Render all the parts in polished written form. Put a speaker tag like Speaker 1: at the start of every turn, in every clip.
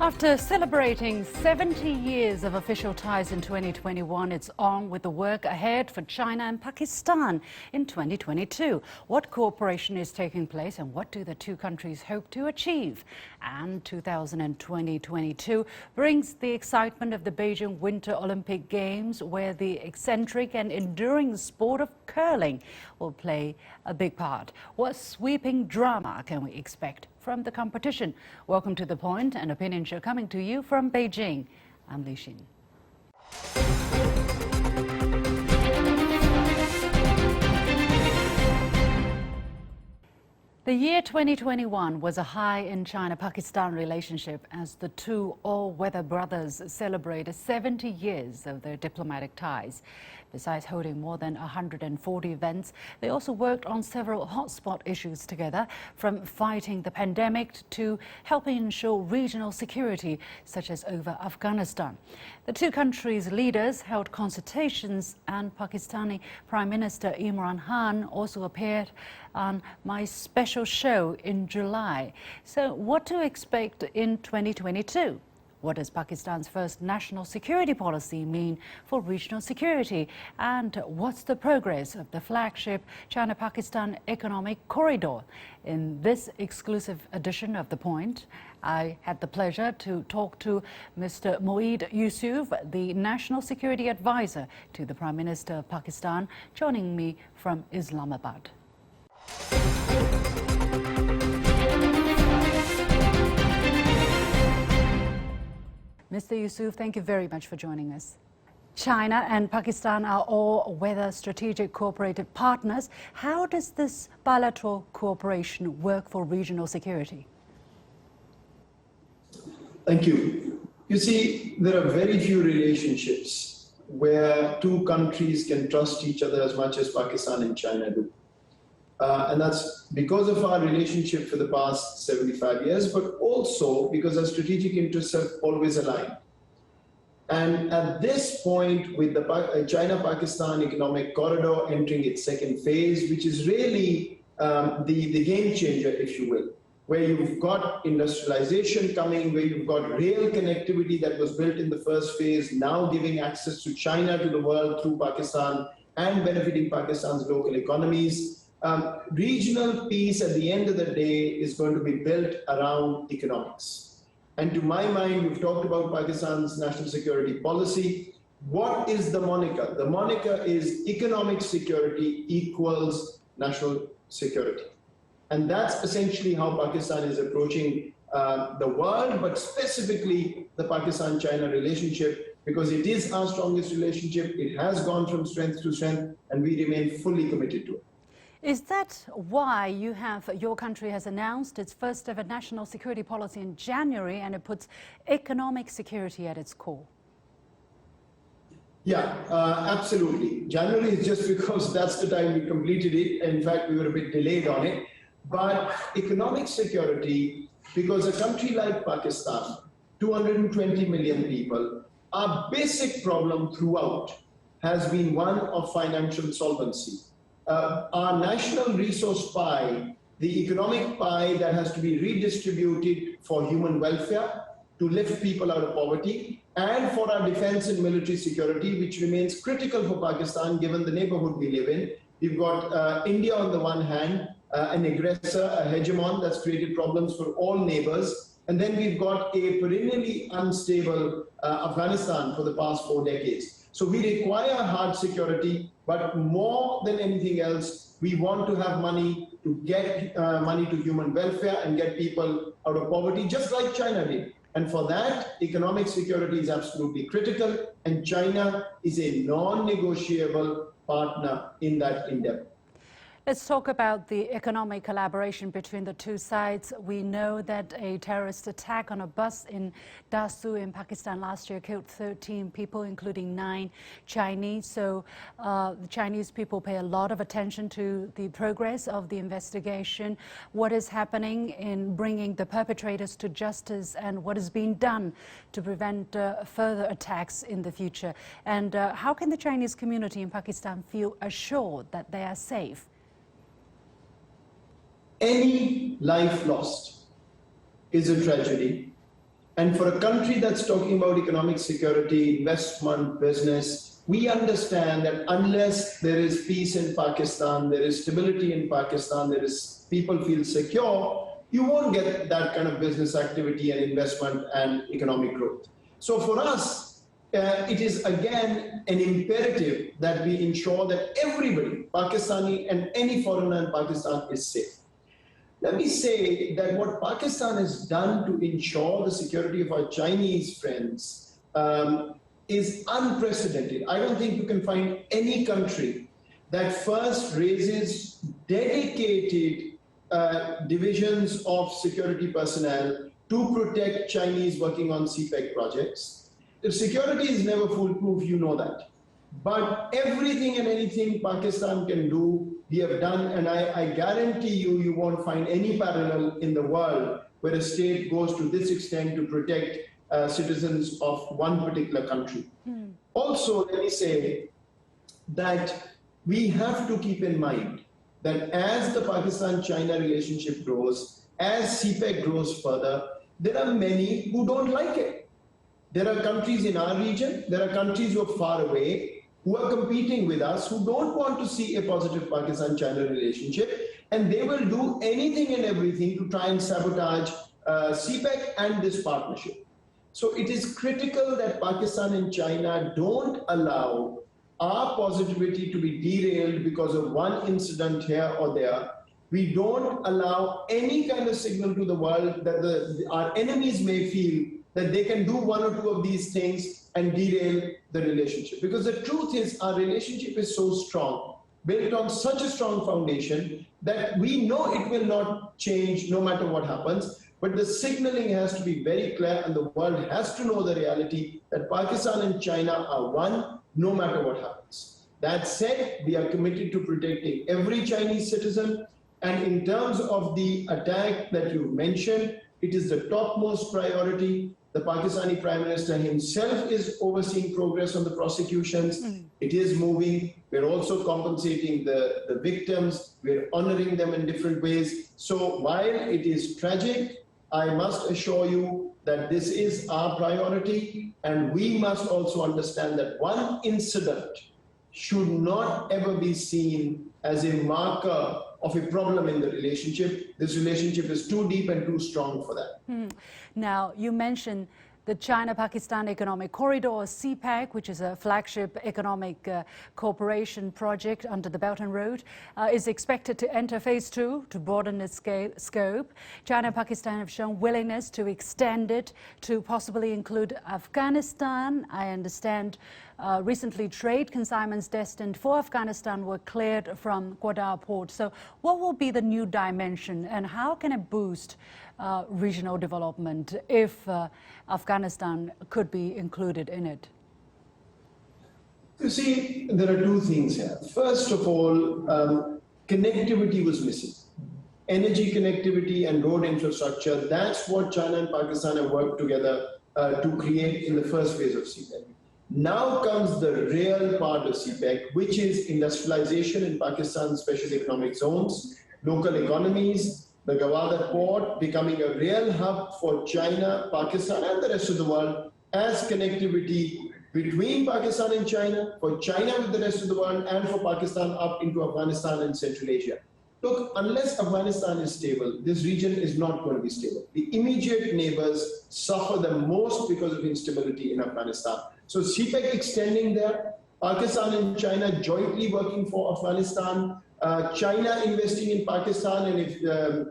Speaker 1: After celebrating 70 years of official ties in 2021, it's on with the work ahead for China and Pakistan in 2022. What cooperation is taking place and what do the two countries hope to achieve? And 2022 brings the excitement of the Beijing Winter Olympic Games, where the eccentric and enduring sport of curling will play a big part. What sweeping drama can we expect from the competition? Welcome to The Point, an opinion show coming to you from Beijing. I'm Li Xin. The year 2021 was a high in China-Pakistan relationship as the two all-weather brothers celebrated 70 years of their diplomatic ties. Besides holding more than 140 events, they also worked on several hotspot issues together, from fighting the pandemic to helping ensure regional security, such as over Afghanistan. The two countries' leaders held consultations, and Pakistani Prime Minister Imran Khan also appeared on my special show in July. So what to expect in 2022? What does Pakistan's first national security policy mean for regional security? And what's the progress of the flagship China-Pakistan Economic Corridor? In this exclusive edition of The Point, I had the pleasure to talk to Mr. Moeed Yusuf, the National Security Advisor to the Prime Minister of Pakistan, joining me from Islamabad. Mr. Yusuf, thank you very much for joining us. China and Pakistan are all-weather strategic cooperative partners. How does this bilateral cooperation work for regional security?
Speaker 2: Thank you. You see, there are very few relationships where two countries can trust each other as much as Pakistan and China do. And that's because of our relationship for the past 75 years, but also because our strategic interests have always aligned. And at this point, with the China-Pakistan Economic Corridor entering its second phase, which is really the game changer, if you will, where you've got industrialization coming, where you've got rail connectivity that was built in the first phase, now giving access to China to the world through Pakistan and benefiting Pakistan's local economies. Regional peace at the end of the day is going to be built around economics. And to my mind, we've talked about Pakistan's national security policy. What is the moniker? The moniker is economic security equals national security. And that's essentially how Pakistan is approaching the world, but specifically the Pakistan-China relationship, because it is our strongest relationship. It has gone from strength to strength, and we remain fully committed to it.
Speaker 1: Is that why your country has announced its first ever national security policy in January, and it puts economic security at its core?
Speaker 2: Yeah, absolutely. January is just because that's the time we completed it. In fact, we were a bit delayed on it. But economic security, because a country like Pakistan, 220 million people, our basic problem throughout has been one of financial solvency. Our national resource pie, the economic pie that has to be redistributed for human welfare, to lift people out of poverty, and for our defense and military security, which remains critical for Pakistan given the neighborhood we live in. We've got India on the one hand, an aggressor, a hegemon that's created problems for all neighbors. And then we've got a perennially unstable Afghanistan for the past 4 decades. So we require hard security, but more than anything else, we want to have money to get money to human welfare and get people out of poverty, just like China did. And for that, economic security is absolutely critical, and China is a non-negotiable partner in that endeavor.
Speaker 1: Let's talk about the economic collaboration between the two sides. We know that a terrorist attack on a bus in Dasu in Pakistan last year killed 13 people, including 9 Chinese. So the Chinese people pay a lot of attention to the progress of the investigation, what is happening in bringing the perpetrators to justice, and what is being done to prevent further attacks in the future. And how can the Chinese community in Pakistan feel assured that they are safe?
Speaker 2: Any life lost is a tragedy. And for a country that's talking about economic security, investment, business, we understand that unless there is peace in Pakistan, there is stability in Pakistan, there is people feel secure, you won't get that kind of business activity and investment and economic growth. So for us, it is again an imperative that we ensure that everybody, Pakistani and any foreigner in Pakistan, is safe. Let me say that what Pakistan has done to ensure the security of our Chinese friends is unprecedented. I don't think you can find any country that first raises dedicated divisions of security personnel to protect Chinese working on CPEC projects. The security is never foolproof, you know that. But everything and anything Pakistan can do, we have done, and I guarantee you, you won't find any parallel in the world where a state goes to this extent to protect citizens of one particular country. Also, let me say that we have to keep in mind that as the Pakistan-China relationship grows, as CPEC grows further, there are many who don't like it. There are countries in our region, there are countries who are far away, who are competing with us, who don't want to see a positive Pakistan-China relationship, and they will do anything and everything to try and sabotage CPEC and this partnership. So it is critical that Pakistan and China don't allow our positivity to be derailed because of one incident here or there. We don't allow any kind of signal to the world that our enemies may feel that they can do one or two of these things and derail the relationship. Because the truth is, our relationship is so strong, built on such a strong foundation, that we know it will not change no matter what happens. But the signaling has to be very clear, and the world has to know the reality that Pakistan and China are one, no matter what happens. That said, we are committed to protecting every Chinese citizen. And in terms of the attack that you mentioned, it is the topmost priority. The Pakistani Prime Minister himself is overseeing progress on the prosecutions. It is moving. We're also compensating the victims. We're honoring them in different ways. So while it is tragic, I must assure you that this is our priority, and we must also understand that one incident should not ever be seen as a marker of a problem in the relationship. This relationship is too deep and too strong for that.
Speaker 1: Now, you mentioned the China-Pakistan Economic Corridor, CPEC, which is a flagship economic cooperation project under the Belt and Road, is expected to enter phase 2 to broaden its scope. China and Pakistan have shown willingness to extend it to possibly include Afghanistan. I understand recently trade consignments destined for Afghanistan were cleared from Gwadar port. So what will be the new dimension, and how can it boost regional development if Afghanistan could be included in it?
Speaker 2: You see, there are two things here. First of all, connectivity was missing. Energy connectivity and road infrastructure, that's what China and Pakistan have worked together to create in the first phase of CPEC. Now comes the real part of CPEC, which is industrialization in Pakistan's special economic zones, local economies, the Gwadar port becoming a real hub for China, Pakistan, and the rest of the world as connectivity between Pakistan and China, for China with the rest of the world, and for Pakistan up into Afghanistan and Central Asia. Look, unless Afghanistan is stable, this region is not going to be stable. The immediate neighbors suffer the most because of instability in Afghanistan. So CPEC extending there, Pakistan and China jointly working for Afghanistan, China investing in Pakistan, and if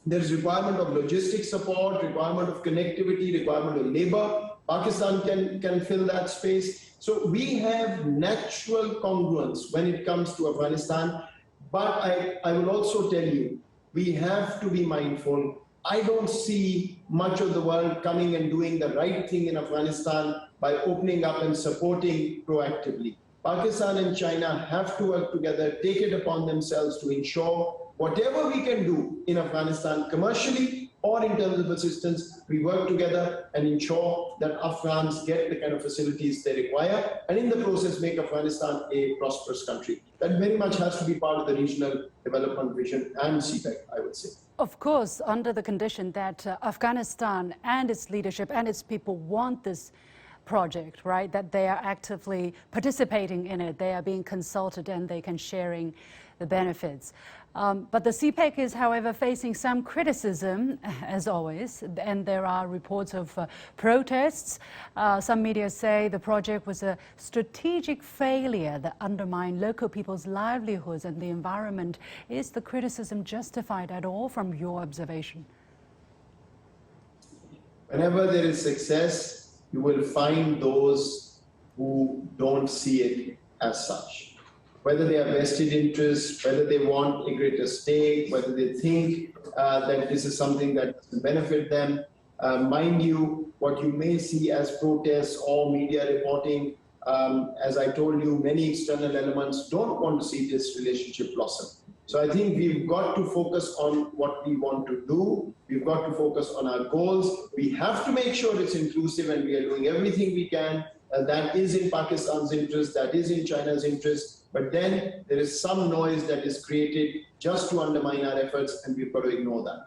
Speaker 2: there's requirement of logistic support, requirement of connectivity, requirement of labor, Pakistan can fill that space. So we have natural congruence when it comes to Afghanistan. But I will also tell you, we have to be mindful. I don't see much of the world coming and doing the right thing in Afghanistan by opening up and supporting proactively. Pakistan and China have to work together, take it upon themselves to ensure whatever we can do in Afghanistan commercially or in terms of assistance, we work together and ensure that Afghans get the kind of facilities they require, and in the process make Afghanistan a prosperous country. That very much has to be part of the regional development vision and CPEC, I would say.
Speaker 1: Of course, under the condition that Afghanistan and its leadership and its people want this project, right? That they are actively participating in it, they are being consulted, and they can sharing the benefits. But the CPEC is, however, facing some criticism, as always, and there are reports of protests. Some media say the project was a strategic failure that undermined local people's livelihoods and the environment. Is the criticism justified at all from your observation?
Speaker 2: Whenever there is success, you will find those who don't see it as such. Whether they have vested interests, whether they want a greater stake, whether they think that this is something that doesn't benefit them. Mind you, what you may see as protests or media reporting, as I told you, many external elements don't want to see this relationship blossom. So I think we've got to focus on what we want to do. We've got to focus on our goals. We have to make sure it's inclusive, and we are doing everything we can. That is in Pakistan's interest, that is in China's interest. But then there is some noise that is created just to undermine our efforts, and we've got to ignore that.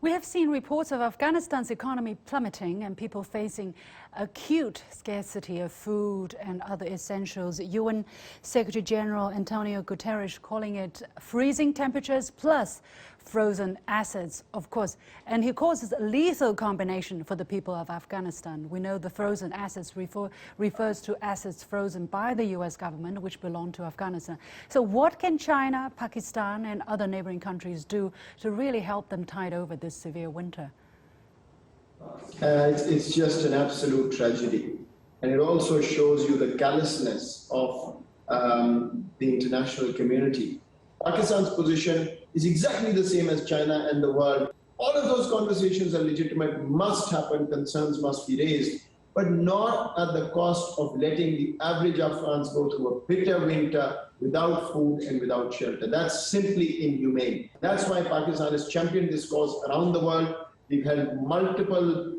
Speaker 1: We have seen reports of Afghanistan's economy plummeting and people facing acute scarcity of food and other essentials. UN Secretary General Antonio Guterres calling it freezing temperatures plus frozen assets, of course. And he calls it a lethal combination for the people of Afghanistan. We know the frozen assets refers to assets frozen by the US government, which belong to Afghanistan. So what can China, Pakistan, and other neighboring countries do to really help them tide over this severe winter?
Speaker 2: It's just an absolute tragedy. And it also shows you the callousness of the international community. Pakistan's position is exactly the same as China and the world. All of those conversations are legitimate, must happen, concerns must be raised, but not at the cost of letting the average Afghans go through a bitter winter without food and without shelter. That's simply inhumane. That's why Pakistan has championed this cause around the world. We've held multiple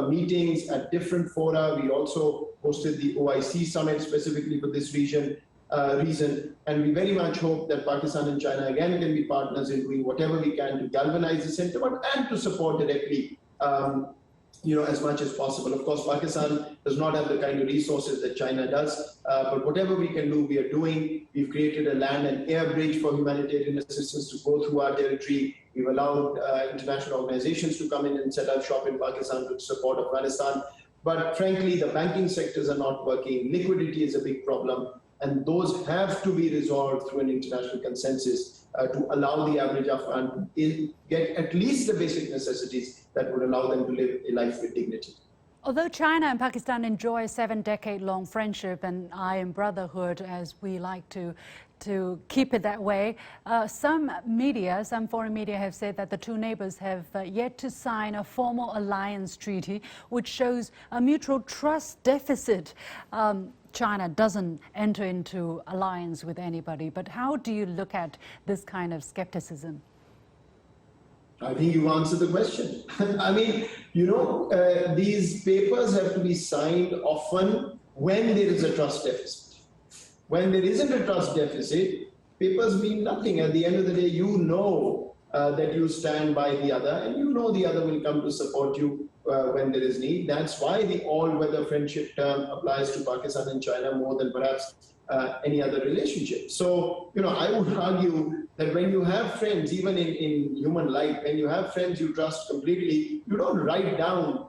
Speaker 2: meetings at different fora. We also hosted the OIC summit specifically for this reason. And we very much hope that Pakistan and China again can be partners in doing whatever we can to galvanize the sentiment and to support directly, as much as possible. Of course, Pakistan does not have the kind of resources that China does, but whatever we can do, we are doing. We've created a land and air bridge for humanitarian assistance to go through our territory. We've allowed international organizations to come in and set up shop in Pakistan to support Afghanistan. But frankly, the banking sectors are not working. Liquidity is a big problem. And those have to be resolved through an international consensus to allow the average Afghan to get at least the basic necessities that would allow them to live a life with dignity.
Speaker 1: Although China and Pakistan enjoy a 7-decade-long friendship and iron brotherhood, as we like to keep it that way, some foreign media have said that the two neighbors have yet to sign a formal alliance treaty, which shows a mutual trust deficit. China doesn't enter into alliance with anybody, but how do you look at this kind of skepticism?
Speaker 2: I think you answered the question. I mean, these papers have to be signed often when there is a trust deficit. When there isn't a trust deficit, papers mean nothing. At the end of the day, you know that you stand by the other, and you know the other will come to support you when there is need. That's why the all-weather friendship term applies to Pakistan and China more than perhaps any other relationship. So, I would argue that when you have friends, even in human life, when you have friends you trust completely, you don't write down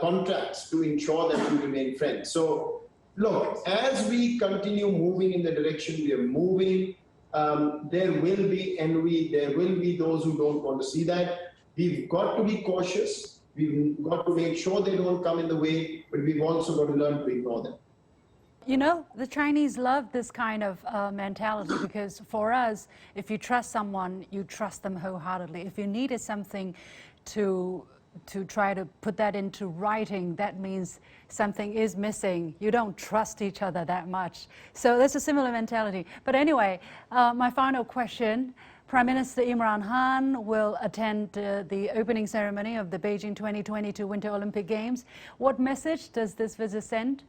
Speaker 2: contracts to ensure that you remain friends. So, look, as we continue moving in the direction we are moving, there will be envy, there will be those who don't want to see that. We've got to be cautious. We've got to make sure they don't come in the way, but we've also got to learn to ignore them.
Speaker 1: The Chinese love this kind of mentality because for us, if you trust someone, you trust them wholeheartedly. If you needed something to try to put that into writing, that means something is missing. You don't trust each other that much. So that's a similar mentality. But anyway, my final question. Prime Minister Imran Khan will attend the opening ceremony of the Beijing 2022 Winter Olympic Games. What message does this visit send?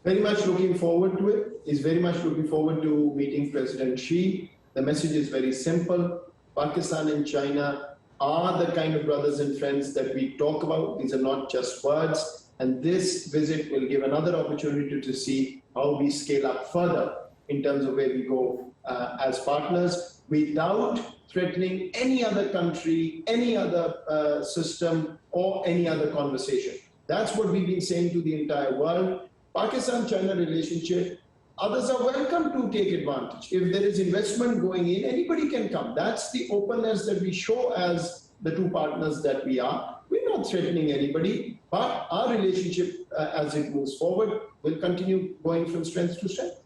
Speaker 2: Very much looking forward to it. He's very much looking forward to meeting President Xi. The message is very simple. Pakistan and China are the kind of brothers and friends that we talk about. These are not just words. And this visit will give another opportunity to see how we scale up further in terms of where we go as partners without threatening any other country, any other system, or any other conversation. That's what we've been saying to the entire world. Pakistan-China relationship, others are welcome to take advantage. If there is investment going in, anybody can come. That's the openness that we show as the two partners that we are. We're not threatening anybody, but our relationship as it moves forward will continue going from strength to strength.